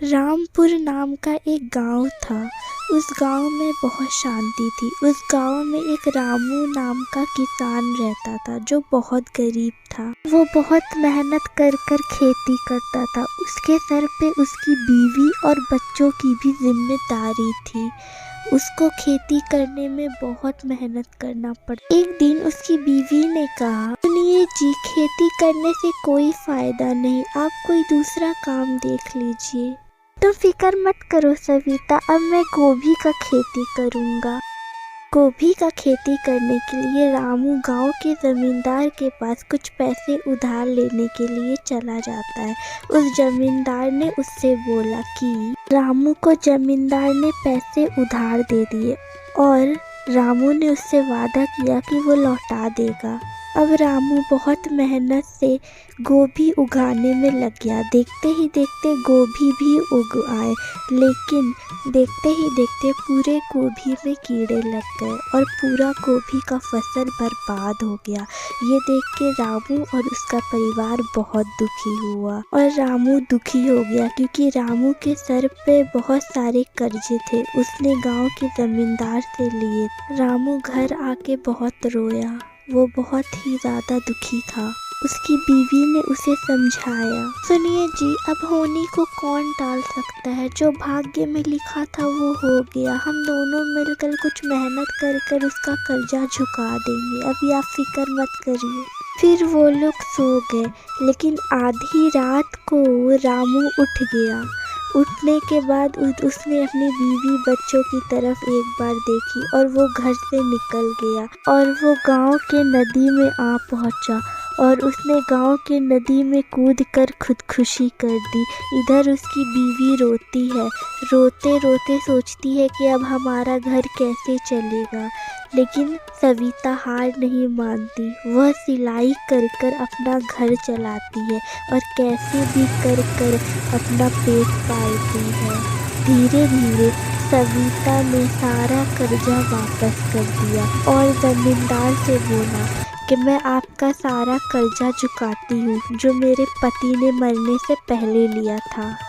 रामपुर नाम का एक गांव था। उस गांव में बहुत शांति थी। उस गांव में एक रामू नाम का किसान रहता था जो बहुत गरीब था। वो बहुत मेहनत कर कर खेती करता था। उसके सर पे उसकी बीवी और बच्चों की भी जिम्मेदारी थी। उसको खेती करने में बहुत मेहनत करना पड़ा। एक दिन उसकी बीवी ने कहा, सुनिए जी, खेती करने से कोई फायदा नहीं, आप कोई दूसरा काम देख लीजिए। तुम फिक्र मत करो सविता, अब मैं गोभी का खेती करूँगा। गोभी का खेती करने के लिए रामू गांव के जमींदार के पास कुछ पैसे उधार लेने के लिए चला जाता है। उस जमींदार ने उससे बोला कि रामू को जमींदार ने पैसे उधार दे दिए और रामू ने उससे वादा किया कि वो लौटा देगा। अब रामू बहुत मेहनत से गोभी उगाने में लग गया। देखते ही देखते गोभी भी उग आए, लेकिन देखते ही देखते पूरे गोभी में कीड़े लग गए और पूरा गोभी का फसल बर्बाद हो गया। ये देख के रामू और उसका परिवार बहुत दुखी हुआ और रामू दुखी हो गया क्योंकि रामू के सर पे बहुत सारे कर्जे थे, उसने गांव के जमींदार से लिए। रामू घर आके बहुत रोया, वो बहुत ही ज़्यादा दुखी था। उसकी बीवी ने उसे समझाया, सुनिए जी, अब होने को कौन टाल सकता है, जो भाग्य में लिखा था वो हो गया। हम दोनों मिलकर कुछ मेहनत कर कर उसका कर्जा झुका देंगे, अभी आप फिक्र मत करिए। फिर वो लोग सो गए, लेकिन आधी रात को रामू उठ गया। उठने के बाद उसने अपनी बीवी बच्चों की तरफ एक बार देखी और वो घर से निकल गया और वो गांव के नदी में आ पहुंचा और उसने गांव के नदी में कूदकर खुदकुशी कर दी। इधर उसकी बीवी रोती है, रोते रोते सोचती है कि अब हमारा घर कैसे चलेगा, लेकिन सविता हार नहीं मानती। वह सिलाई कर कर अपना घर चलाती है और कैसे भी कर कर अपना पेट पालती है। धीरे धीरे सविता ने सारा कर्जा वापस कर दिया और जमींदार से बोला कि मैं आपका सारा कर्जा चुकाती हूँ जो मेरे पति ने मरने से पहले लिया था।